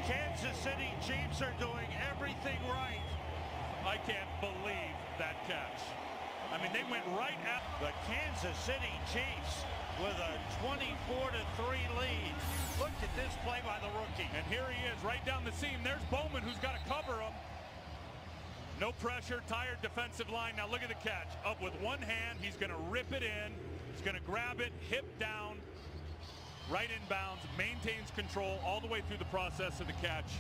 Kansas City Chiefs are doing everything right. I can't believe that catch. I mean, they went right at the Kansas City Chiefs with a 24-3 lead. Look at this play by the rookie. And here he is, right down the seam. There's Bowman, who's got to cover him. No pressure, tired defensive line. Now look at the catch. Up with one hand, he's going to rip it in. He's going to grab it, hip down, right in bounds, maintains control all the way through the process of the catch.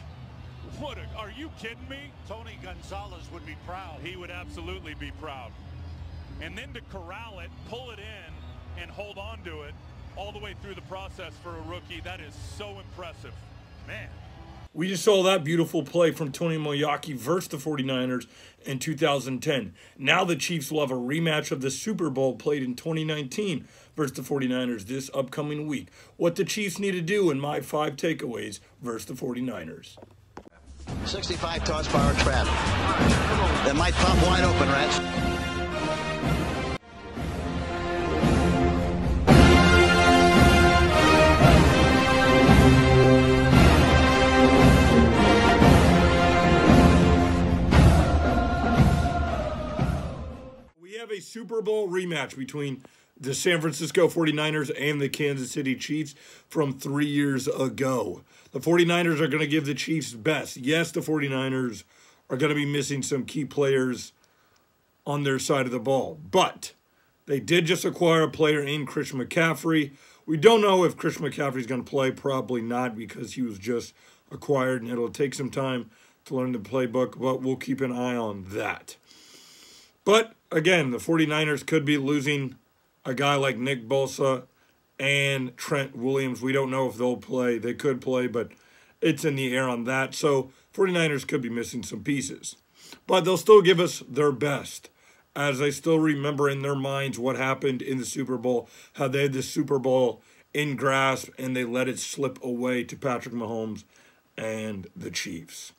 Are you kidding me? Tony Gonzalez would be proud. He would absolutely be proud. And then to corral it, pull it in, and hold on to it all the way through the process for a rookie, that is so impressive. Man. We just saw that beautiful play from Tony Moeaki versus the 49ers in 2010. Now the Chiefs will have a rematch of the Super Bowl played in 2019 versus the 49ers this upcoming week. What the Chiefs need to do in my 5 takeaways versus the 49ers. 65 toss power trap. That might pop wide open, Rats. A Super Bowl rematch between the San Francisco 49ers and the Kansas City Chiefs from 3 years ago. The 49ers are going to give the Chiefs best. Yes, the 49ers are going to be missing some key players on their side of the ball, but they did just acquire a player in Christian McCaffrey. We don't know if Christian McCaffrey is going to play. Probably not, because he was just acquired and it'll take some time to learn the playbook, but we'll keep an eye on that. But again, the 49ers could be losing a guy like Nick Bosa and Trent Williams. We don't know if they'll play. They could play, but it's in the air on that. So 49ers could be missing some pieces. But they'll still give us their best, as they still remember in their minds what happened in the Super Bowl, how they had the Super Bowl in grasp and they let it slip away to Patrick Mahomes and the Chiefs.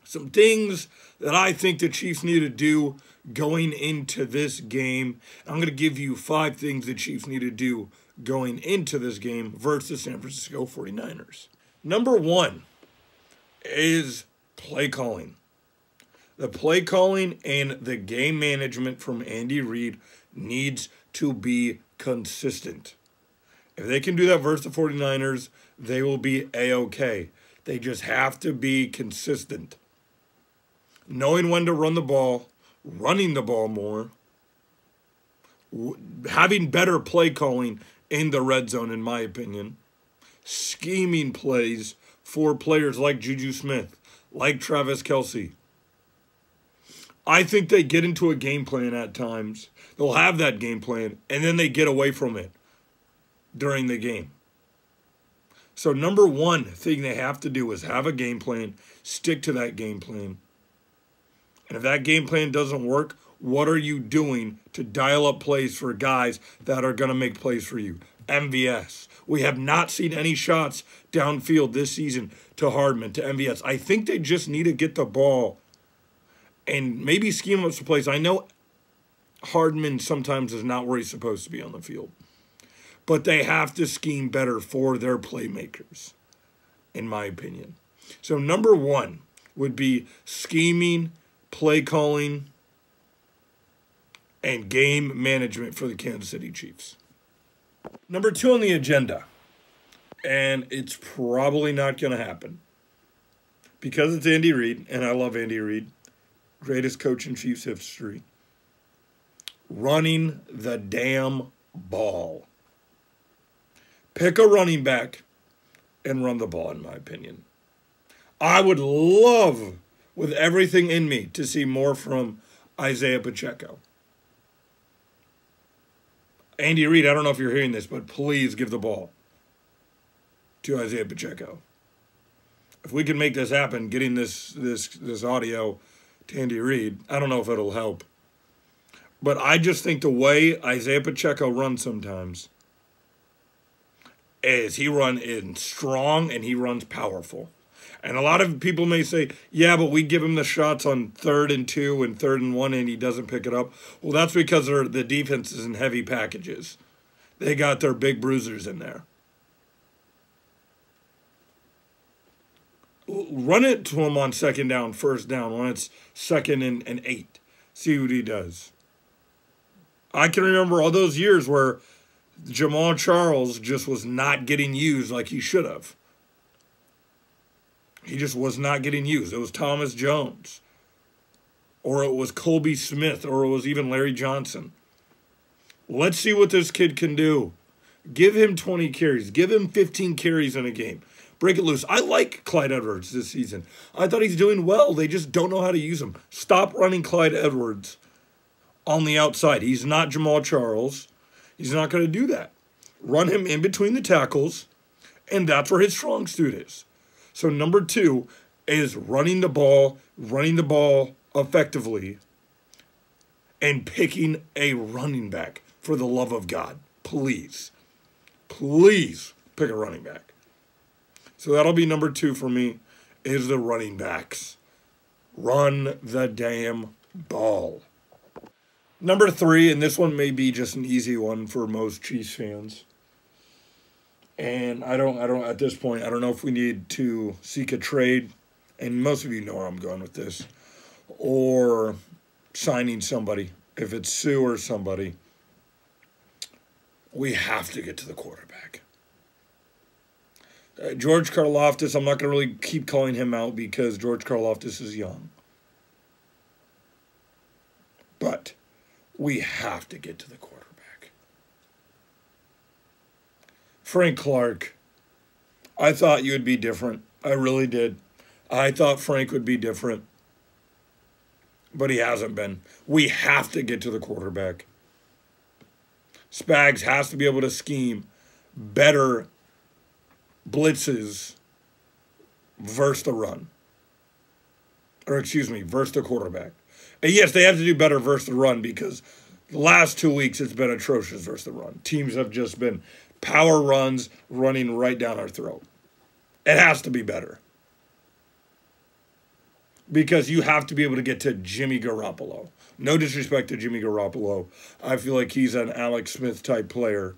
Some things that I think the Chiefs need to do going into this game. I'm going to give you 5 things the Chiefs need to do going into this game versus the San Francisco 49ers. Number 1 is play calling. The play calling and the game management from Andy Reid needs to be consistent. If they can do that versus the 49ers, they will be A-OK. They just have to be consistent. Knowing when to run the ball, running the ball more, having better play calling in the red zone, in my opinion, scheming plays for players like Juju Smith, like Travis Kelce. I think they get into a game plan at times. They'll have that game plan, and then they get away from it during the game. So number 1 thing they have to do is have a game plan, stick to that game plan. And if that game plan doesn't work, what are you doing to dial up plays for guys that are going to make plays for you? MVS. We have not seen any shots downfield this season to Hardman, to MVS. I think they just need to get the ball and maybe scheme up some plays. I know Hardman sometimes is not where he's supposed to be on the field, but they have to scheme better for their playmakers, in my opinion. So number 1 would be scheming, play calling, and game management for the Kansas City Chiefs. Number 2 on the agenda, and it's probably not going to happen because it's Andy Reid, and I love Andy Reid, greatest coach in Chiefs history. Running the damn ball. Pick a running back and run the ball, in my opinion. I would love, with everything in me, to see more from Isaiah Pacheco. Andy Reid, I don't know if you're hearing this, but please give the ball to Isaiah Pacheco. If we can make this happen, getting this audio to Andy Reid, I don't know if it'll help. But I just think the way Isaiah Pacheco runs sometimes is he runs in strong and he runs powerful. And a lot of people may say, yeah, but we give him the shots on 3rd and 2 and 3rd and 1 and he doesn't pick it up. Well, that's because the defense is in heavy packages. They got their big bruisers in there. Run it to him on second down, first down, when it's 2nd and 8. See what he does. I can remember all those years where Jamaal Charles just was not getting used like he should have. He just was not getting used. It was Thomas Jones. Or it was Colby Smith. Or it was even Larry Johnson. Let's see what this kid can do. Give him 20 carries. Give him 15 carries in a game. Break it loose. I like Clyde Edwards this season. I thought he's doing well. They just don't know how to use him. Stop running Clyde Edwards on the outside. He's not Jamaal Charles. He's not going to do that. Run him in between the tackles, and that's where his strong suit is. So number 2 is running the ball effectively, and picking a running back. For the love of God, please pick a running back. So that'll be number 2 for me, is the running backs. Run the damn ball. Number 3, and this one may be just an easy one for most Chiefs fans. And I don't at this point, I don't know if we need to seek a trade, and most of you know where I'm going with this, or signing somebody. If it's Sue or somebody, we have to get to the quarterback. George Karlaftis, I'm not going to really keep calling him out because George Karlaftis is young. But we have to get to the quarterback. Frank Clark, I thought you would be different. I really did. I thought Frank would be different. But he hasn't been. We have to get to the quarterback. Spags has to be able to scheme better blitzes versus the run. Versus the quarterback. And yes, they have to do better versus the run because the last 2 weeks it's been atrocious versus the run. Teams have just been power runs running right down our throat. It has to be better. Because you have to be able to get to Jimmy Garoppolo. No disrespect to Jimmy Garoppolo. I feel like he's an Alex Smith type player.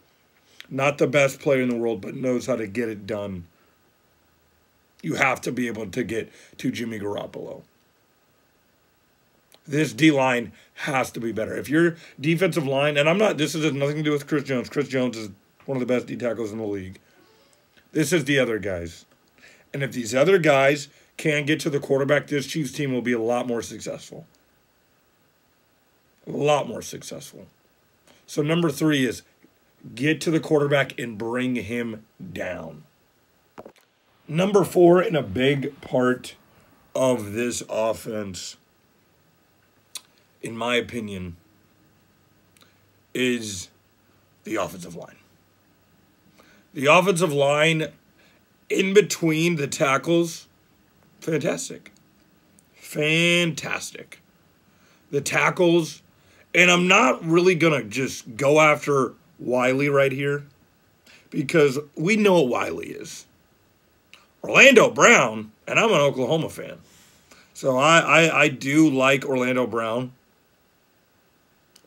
Not the best player in the world, but knows how to get it done. You have to be able to get to Jimmy Garoppolo. This D-line has to be better. If your defensive line, and this has nothing to do with Chris Jones. Chris Jones is one of the best D tackles in the league. This is the other guys. And if these other guys can get to the quarterback, this Chiefs team will be a lot more successful. A lot more successful. So number 3 is get to the quarterback and bring him down. Number 4, and a big part of this offense, in my opinion, is the offensive line. The offensive line in between the tackles, fantastic. Fantastic. The tackles, and I'm not really going to just go after Wiley right here because we know what Wiley is. Orlando Brown, and I'm an Oklahoma fan, so I do like Orlando Brown.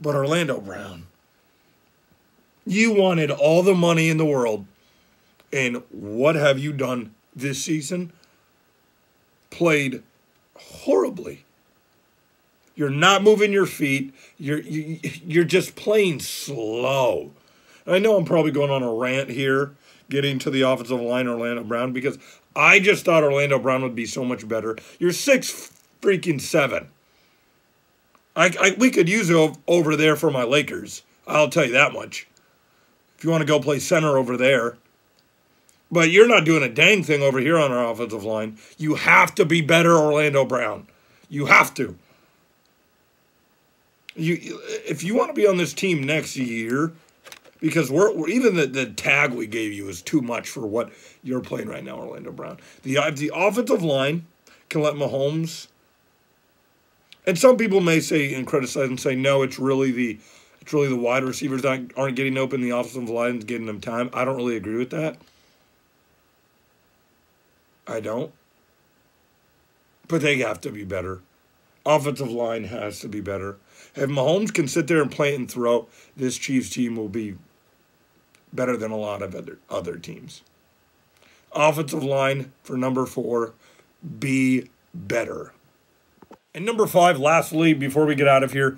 But Orlando Brown, you wanted all the money in the world, and what have you done this season? Played horribly. You're not moving your feet. You're just playing slow. I know I'm probably going on a rant here, getting to the offensive line, Orlando Brown, because I just thought Orlando Brown would be so much better. You're 6'7". We could use it over there for my Lakers. I'll tell you that much. If you want to go play center over there. But you're not doing a dang thing over here on our offensive line. You have to be better, Orlando Brown. You have to. If you want to be on this team next year, because we're even the tag we gave you is too much for what you're playing right now, Orlando Brown. The offensive line can let Mahomes, and some people may say and criticize and say, no, it's really the wide receivers that aren't getting open. The offensive line's getting them time. I don't really agree with that. I don't. But they have to be better. Offensive line has to be better. If Mahomes can sit there and play and throw, this Chiefs team will be better than a lot of other teams. Offensive line for number 4, be better. And number 5, lastly, before we get out of here,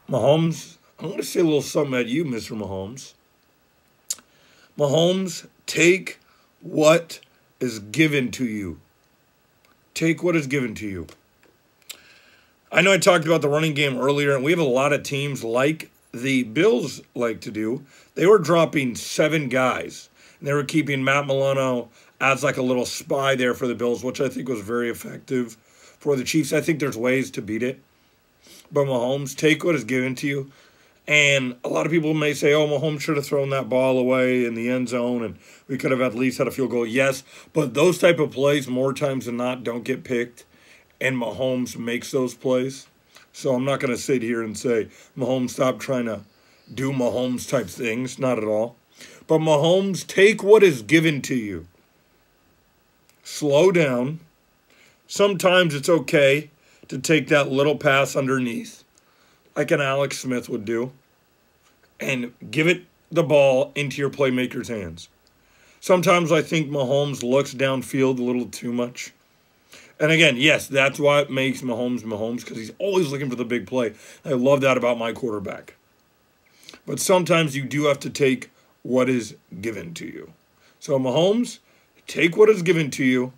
Mahomes, I'm going to say a little something at you, Mr. Mahomes. Mahomes, take what is given to you. Take what is given to you. I know I talked about the running game earlier, and we have a lot of teams like the Bills like to do. They were dropping 7 guys, and they were keeping Matt Milano as like a little spy there for the Bills, which I think was very effective for the Chiefs. I think there's ways to beat it. But Mahomes, take what is given to you. And a lot of people may say, oh, Mahomes should have thrown that ball away in the end zone, and we could have at least had a field goal. Yes, but those type of plays, more times than not, don't get picked, and Mahomes makes those plays. So I'm not going to sit here and say, Mahomes, stop trying to do Mahomes-type things. Not at all. But Mahomes, take what is given to you. Slow down. Sometimes it's okay to take that little pass underneath, like an Alex Smith would do, and give it the ball into your playmaker's hands. Sometimes I think Mahomes looks downfield a little too much. And again, yes, that's why it makes Mahomes Mahomes, because he's always looking for the big play. I love that about my quarterback. But sometimes you do have to take what is given to you. So Mahomes, take what is given to you.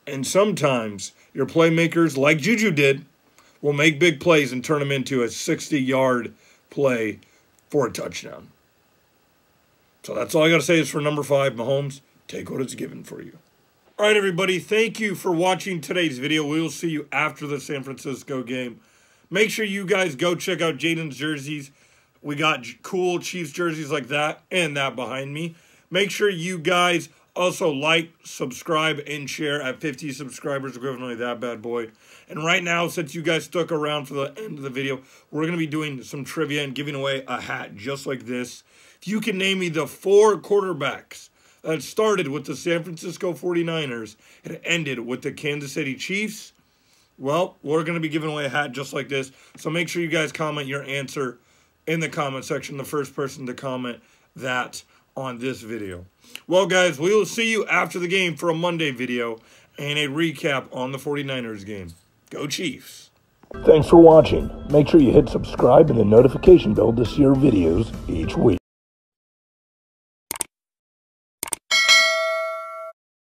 And sometimes your playmakers, like Juju did, will make big plays and turn them into a 60-yard play for a touchdown. So that's all I got to say is for number 5, Mahomes, take what is given for you. All right, everybody, thank you for watching today's video. We will see you after the San Francisco game. Make sure you guys go check out Jaden's jerseys. We got cool Chiefs jerseys like that and that behind me. Make sure you guys also like, subscribe, and share at 50 subscribers, equivalent that bad boy. And right now, since you guys stuck around for the end of the video, we're going to be doing some trivia and giving away a hat just like this. If you can name me the 4 quarterbacks that started with the San Francisco 49ers and ended with the Kansas City Chiefs, well, we're going to be giving away a hat just like this. So make sure you guys comment your answer in the comment section, the first person to comment that on this video. Well, guys, we will see you after the game for a Monday video and a recap on the 49ers game. Go Chiefs. Thanks for watching. Make sure you hit subscribe and the notification bell to see our videos each week.